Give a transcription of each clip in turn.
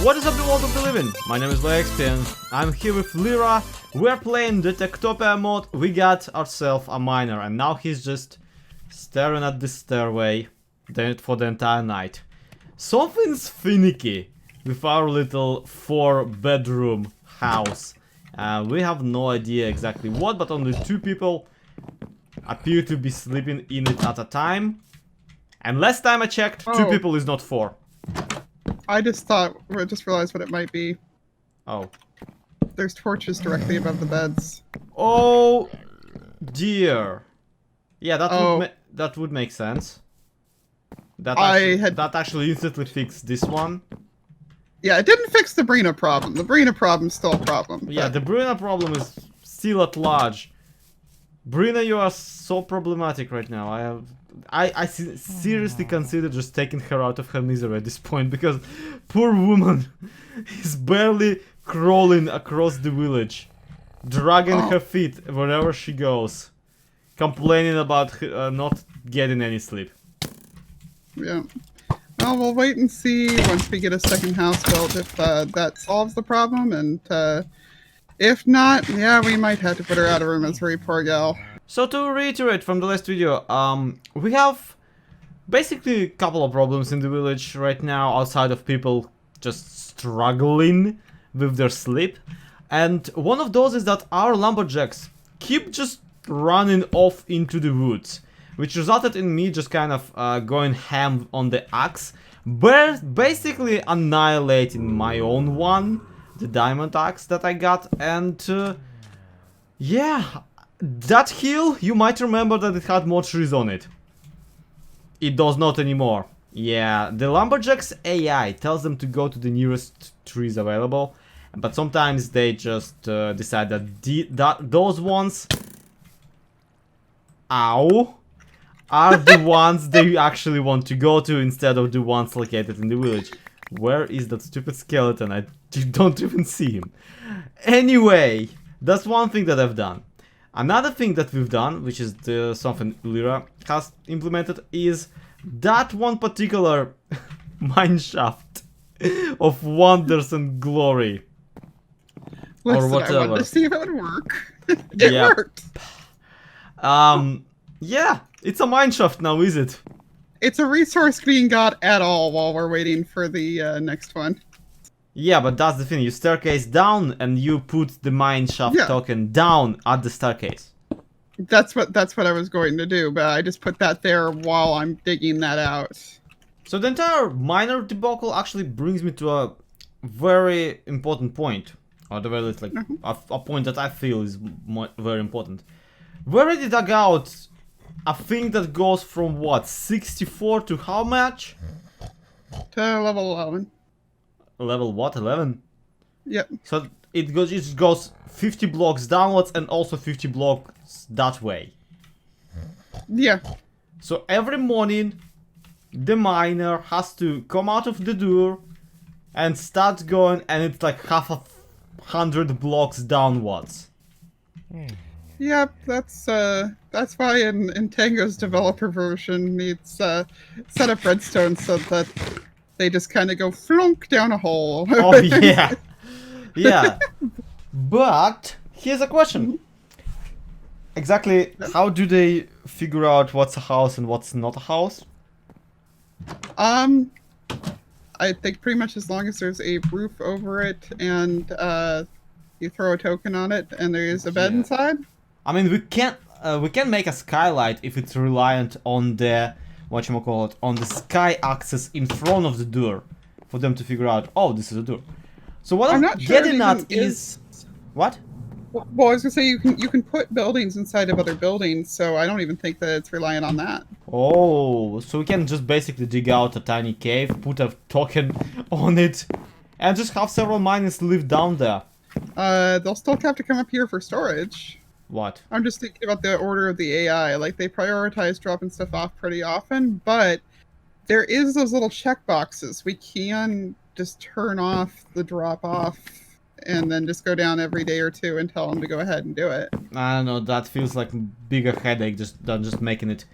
What is up, the world of the living? My name is ZloyXP and I'm here with Lyarrah. We're playing the TekTopia mod. We got ourselves a miner and now he's just staring at the stairway for the entire night. Something's finicky with our little 4-bedroom house. We have no idea exactly what, but only 2 people appear to be sleeping in it at a time. And last time I checked, 2 people is not 4. I just realized what it might be. Oh. There's torches directly above the beds. Oh dear. Yeah, that would make sense. That actually instantly fixed this one. Yeah, it didn't fix the Brina problem. The Brina problem's still a problem. Yeah, the Brina problem is still at large. Brina, you are so problematic right now. I seriously consider just taking her out of her misery at this point, because poor woman is barely crawling across the village, dragging her feet wherever she goes, complaining about not getting any sleep. Yeah. Well, we'll wait and see once we get a second house built if that solves the problem, and if not, yeah, we might have to put her out of her misery, poor gal. So to reiterate from the last video, we have basically a couple of problems in the village right now, outside of people just struggling with their sleep. And one of those is that our Lumberjacks keep just running off into the woods, which resulted in me just kind of going ham on the axe, basically annihilating my own one, the diamond axe that I got. And yeah, that hill, you might remember that it had more trees on it. It does not anymore. Yeah, the Lumberjacks AI tells them to go to the nearest trees available, but sometimes they just decide that those ones, are the ones they actually want to go to instead of the ones located in the village. Where is that stupid skeleton? I don't even see him. Anyway, that's one thing that I've done. Another thing that we've done, which is something Lyarrah has implemented, is that one particular mineshaft of wonders and glory. Listen, or whatever. I wanted to see if it would work. It worked. Yeah, it's a mineshaft now, is it? It's a resource being got at all while we're waiting for the next one. Yeah, but that's the thing. You staircase down and you put the mineshaft token down at the staircase. That's what I was going to do, but I just put that there while I'm digging that out. So the entire miner debacle actually brings me to a very important point, or the very least, like a point that I feel is very important. We already dug out a thing that goes from what, 64 to how much? To level 11. Level what? 11? Yep. So it goes 50 blocks downwards and also 50 blocks that way. Yeah. So every morning the miner has to come out of the door and start going, and it's like half 100 blocks downwards. Yep, that's why in Tango's developer version needs set up redstone so that they just kind of go flunk down a hole. Oh yeah, yeah. But here's a question: exactly how do they figure out what's a house and what's not a house? I think pretty much as long as there's a roof over it and you throw a token on it and there is a bed inside. I mean, we can make a skylight if it's reliant on the on the sky axis in front of the door for them to figure out, oh, this is a door. So what I'm getting at is what? Well, I was gonna say you can put buildings inside of other buildings, so I don't even think that it's reliant on that. Oh, so we can just basically dig out a tiny cave, put a token on it, and just have several miners live down there. They'll still have to come up here for storage. What? I'm just thinking about the order of the AI. Like, they prioritize dropping stuff off pretty often, but there is those little check boxes. We can just turn off the drop off and then just go down every day or two and tell them to go ahead and do it. I don't know, that feels like a bigger headache than just making it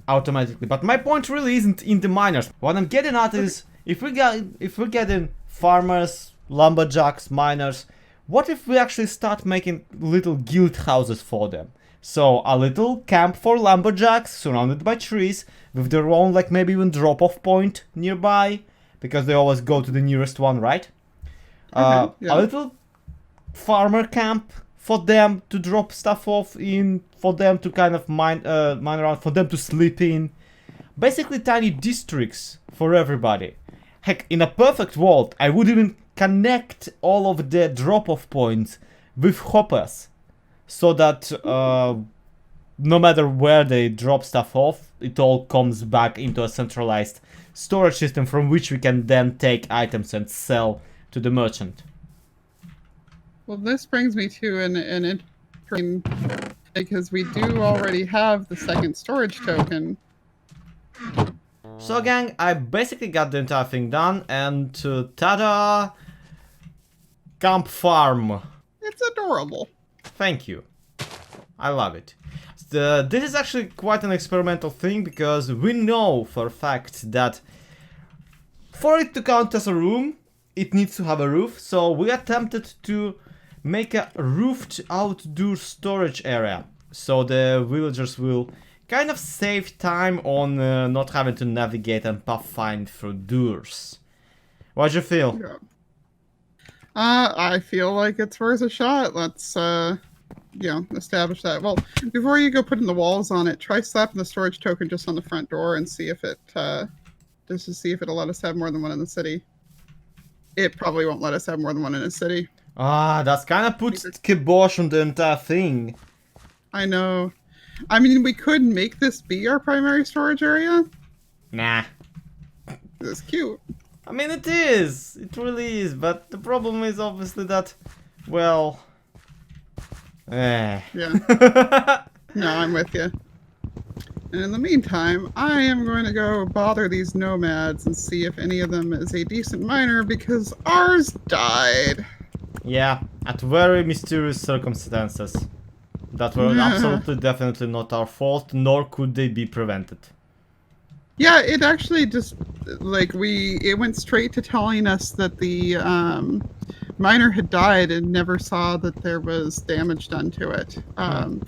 automatically. But my point really isn't in the miners. What I'm getting at is, if we're getting farmers, lumberjacks, miners. What if we actually start making little guild houses for them? So a little camp for lumberjacks surrounded by trees with their own, like, maybe even drop-off point nearby, because they always go to the nearest one, right? Yeah. A little farmer camp for them to drop stuff off in, for them to kind of mine around, for them to sleep in. Basically tiny districts for everybody. Heck, in a perfect world, I would even connect all of the drop-off points with hoppers, so that no matter where they drop stuff off, it all comes back into a centralized storage system from which we can then take items and sell to the merchant. Well, this brings me to an interesting, because we do already have the second storage token. So gang, I basically got the entire thing done, and ta-da! Camp farm. It's adorable. Thank you. I love it. This is actually quite an experimental thing, because we know for a fact that for it to count as a room, it needs to have a roof. So we attempted to make a roofed outdoor storage area, so the villagers will kind of save time on not having to navigate and pathfind through doors. What'd you feel? Yeah. I feel like it's worth a shot. Let's, establish that. Well, before you go putting the walls on it, try slapping the storage token just on the front door and see if it, just to see if it'll let us have more than one in the city. It probably won't let us have more than one in a city. Ah, that's kind of puts kibosh on the entire thing. I know. I mean, we could make this be our primary storage area. Nah. It's cute. I mean, it is. It really is. But the problem is obviously that, well... Yeah. No, I'm with you. And in the meantime, I am going to go bother these nomads and see if any of them is a decent miner, because ours died. Yeah, at very mysterious circumstances. That were absolutely definitely not our fault, nor could they be prevented. Yeah, it actually just, like, it went straight to telling us that the miner had died and never saw that there was damage done to it.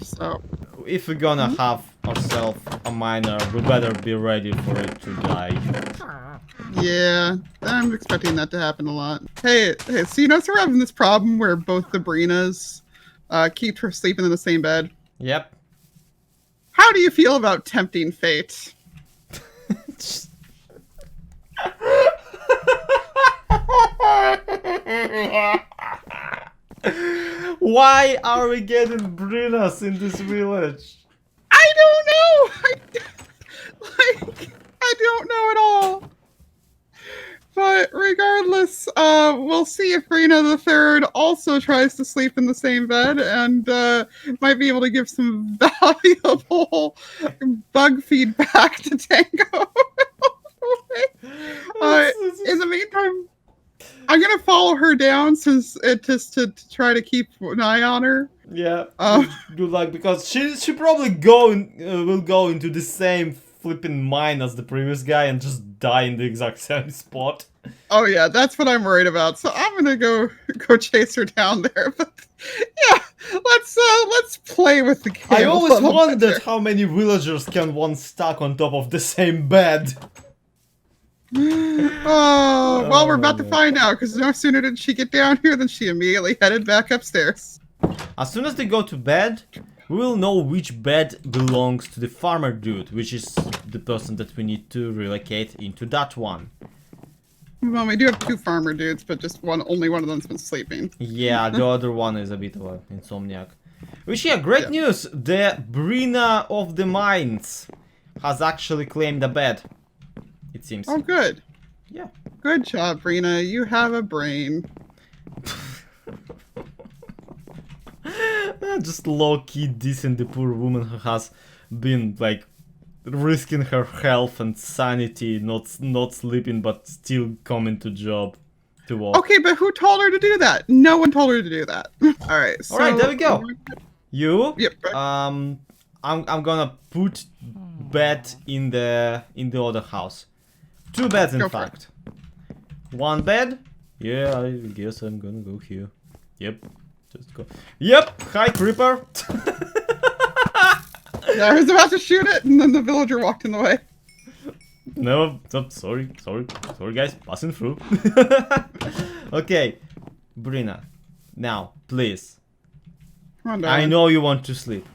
So... If we're gonna have ourselves a miner, we better be ready for it to die. Yeah, I'm expecting that to happen a lot. Hey, so you notice we're having this problem where both the Brinas keep her sleeping in the same bed? Yep. How do you feel about tempting fate? Why are we getting Brinas in this village? I don't know! I don't know at all. But regardless, we'll see if Brina the Third also tries to sleep in the same bed in might be able to give some valuable bug feedback to Tango. In the meantime, I'm gonna follow her down just to try to keep an eye on her. Yeah. Good luck, because she probably will go into the same flipping mine as the previous guy and just die in the exact same spot. Oh yeah, that's what I'm worried about. So I'm gonna go chase her down there. But yeah, let's play with the game. I always wondered how many villagers can one stack on top of the same bed. Oh, well, we're about to find out, because no sooner did she get down here than she immediately headed back upstairs. As soon as they go to bed, we will know which bed belongs to the farmer dude, which is the person that we need to relocate into that one. Well, we do have two farmer dudes, but just only one of them's been sleeping. Yeah, the other one is a bit of an insomniac. Which, yeah, great news! The Brina of the Mines has actually claimed a bed, it seems. Oh, good. Yeah. Good job, Brina. You have a brain. Just low-key dissing the poor woman who has been, like, risking her health and sanity, not sleeping, but still coming to job to work. Okay, but who told her to do that? No one told her to do that. All right. So, all right, there we go. You. Yep. I'm gonna put bed in the other house. Two beds, in fact. One bed Yeah, I guess I'm gonna go here. Yep, just go. Yep, hi creeper. Yeah, I was about to shoot it, and then the villager walked in the way. No, sorry guys, passing through. Okay, Brina, now, please. Come on, I darling. know you want to sleep.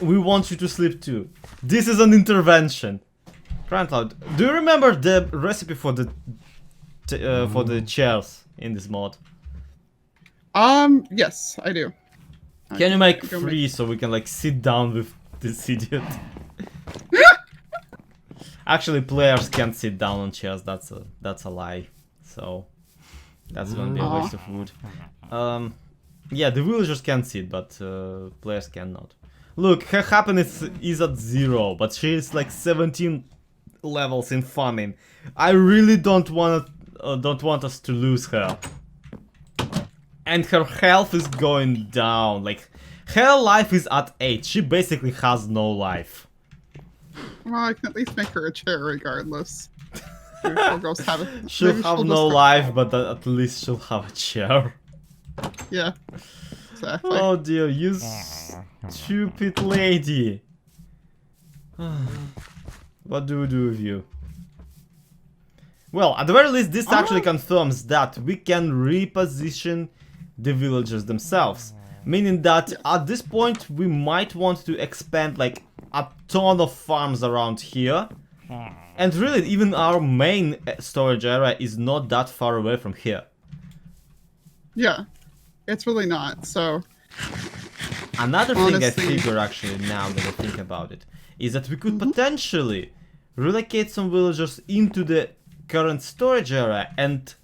We want you to sleep too. This is an intervention. Crying out loud. Do you remember the recipe for the chairs in this mod? Yes, I do. Can you make go 3 so we can like sit down with this idiot? Actually, players can't sit down on chairs. That's a lie. So that's gonna be a waste of wood. Yeah, the villagers can sit, but players cannot. Look, her happiness is at 0, but she is like 17 levels in farming. I really don't want us to lose her. And her health is going down. Like, her life is at 8. She basically has no life. Well, I can at least make her a chair regardless. She'll have no life, but at least she'll have a chair. Yeah, exactly. Oh dear, you stupid lady. What do we do with you? Well, at the very least, this actually confirms that we can reposition the villagers themselves. Meaning that at this point, we might want to expand like a ton of farms around here. And really, even our main storage area is not that far away from here. Yeah, it's really not, so... Another thing I figure actually, now that I think about it, is that we could potentially relocate some villagers into the current storage area and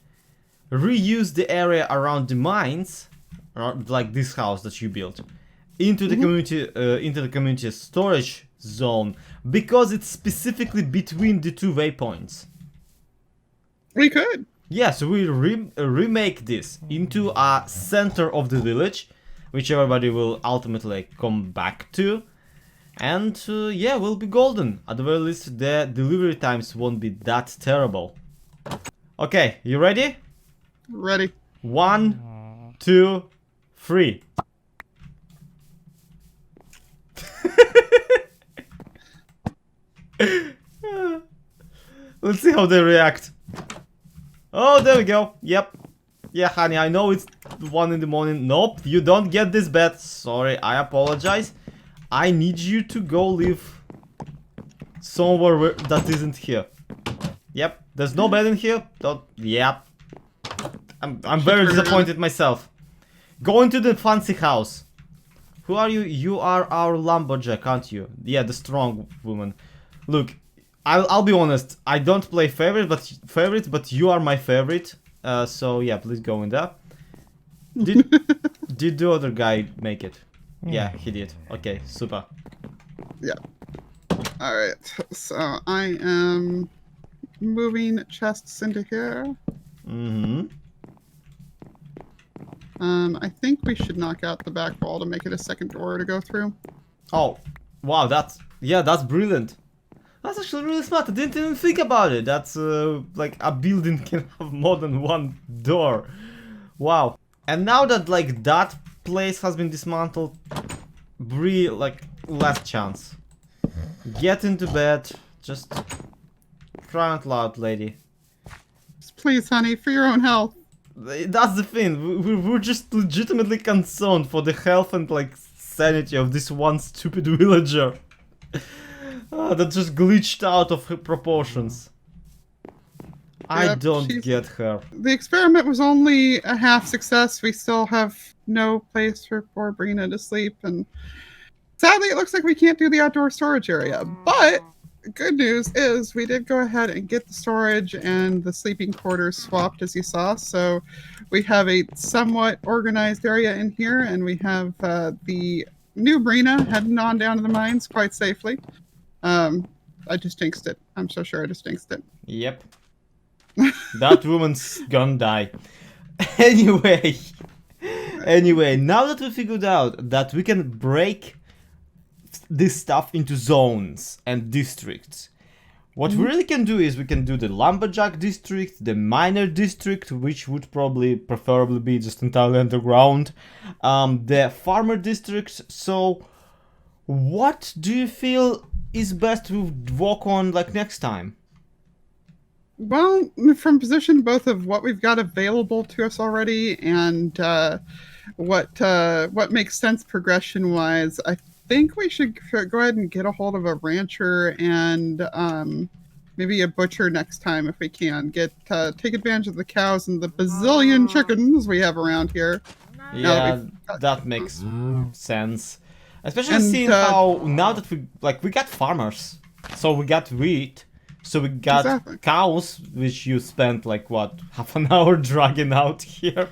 reuse the area around the mines, like this house that you built, into the community storage zone, because it's specifically between the 2 waypoints. We could. Yeah, so we remake this into a center of the village, which everybody will ultimately come back to. And yeah, we'll be golden. At the very least, the delivery times won't be that terrible. Okay, you ready? Ready. 1, 2, 3. Let's see how they react. Oh, there we go. Yep. Yeah, honey, I know it's 1 in the morning. Nope, you don't get this bed. Sorry, I apologize. I need you to go live somewhere that isn't here. Yep, there's no bed in here. Don't. Yep. I'm very disappointed myself. Go into the fancy house. Who are you? You are our lumberjack, aren't you? Yeah, the strong woman. Look, I'll be honest. I don't play favorites, but you are my favorite. So yeah, please go in there. Did the other guy make it? Yeah, he did. Okay, super. Yeah. Alright, so I am moving chests into here. I think we should knock out the back wall to make it a second door to go through. Oh, wow, that's brilliant. That's actually really smart. I didn't even think about it. That's like a building can have more than 1 door. Wow. And now that like that place has been dismantled, like last chance. Get into bed. Just cry out loud, lady. Please, honey, for your own health. That's the thing. We're just legitimately concerned for the health and like sanity of this one stupid villager. That just glitched out of her proportions. I don't get her. The experiment was only a half success. We still have no place for poor Brina to sleep, and sadly it looks like we can't do the outdoor storage area. But good news is we did go ahead and get the storage and the sleeping quarters swapped, as you saw. So we have a somewhat organized area in here, and we have the new Brina heading on down to the mines quite safely. I just jinxed it. I'm so sure I just jinxed it. Yep. That woman's gonna die. Anyway, now that we figured out that we can break this stuff into zones and districts, What we really can do is we can do the Lumberjack district, the Miner district, which would probably preferably be just entirely underground, the Farmer district. So what do you feel is best to walk on like next time? Well, from position both of what we've got available to us already and what makes sense progression wise, I think we should go ahead and get a hold of a rancher and maybe a butcher next time if we can. Take advantage of the cows and the bazillion chickens we have around here. Yeah, that makes sense. Especially seeing how now that we got farmers, so we got wheat. So we got cows, which you spent like what, half an hour dragging out here.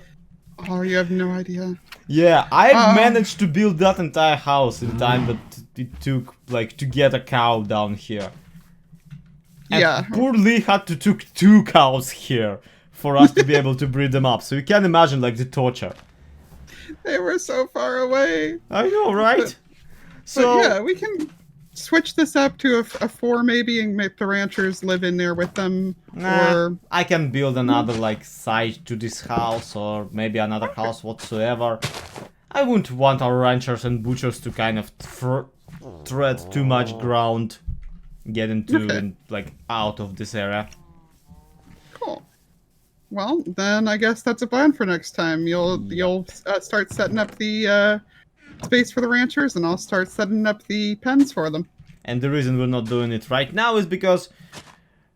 Oh, you have no idea. Yeah, I managed to build that entire house in time, but it took like to get a cow down here. And yeah. Poor Lee had to took 2 cows here for us to be able to breed them up. So you can imagine like the torture. They were so far away. I know, right? But yeah, we can switch this up to a 4 maybe and make the ranchers live in there with them. Or I can build another like side to this house or maybe another house whatsoever. I wouldn't want our ranchers and butchers to kind of tread too much ground, get into and like out of this area. Cool. Well, then I guess that's a plan for next time. You'll start setting up the space for the ranchers, and I'll start setting up the pens for them. And the reason we're not doing it right now is because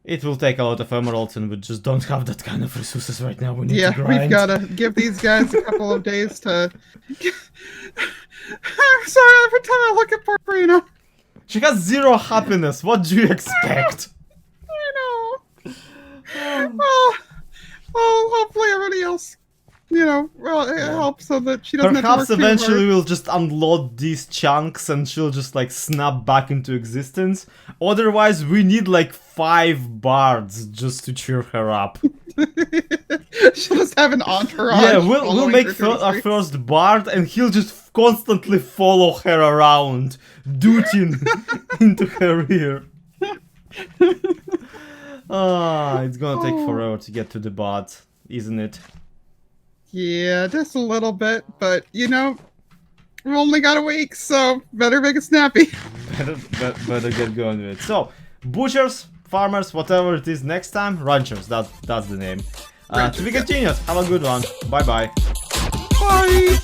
it will take a lot of emeralds, and we just don't have that kind of resources right now. We need to grind. We've got to give these guys a couple of days to... I'm sorry, every time I look at poor Brina. She has 0 happiness. What do you expect? I know. Well, hopefully everybody else, it helps so that she doesn't Perhaps have to work eventually too hard. we'll just unload these chunks and she'll just like snap back into existence. Otherwise, we need like 5 bards just to cheer her up. She'll just have an entourage. Yeah, we'll make our first bard and he'll just constantly follow her around, dooting into her rear. It's gonna take forever to get to the bard, isn't it? Yeah, just a little bit, but we've only got a week, so better make it snappy. better get going with it. So, butchers, farmers, whatever it is next time, ranchers, that's the name. To be continued, have a good one, bye bye. Bye!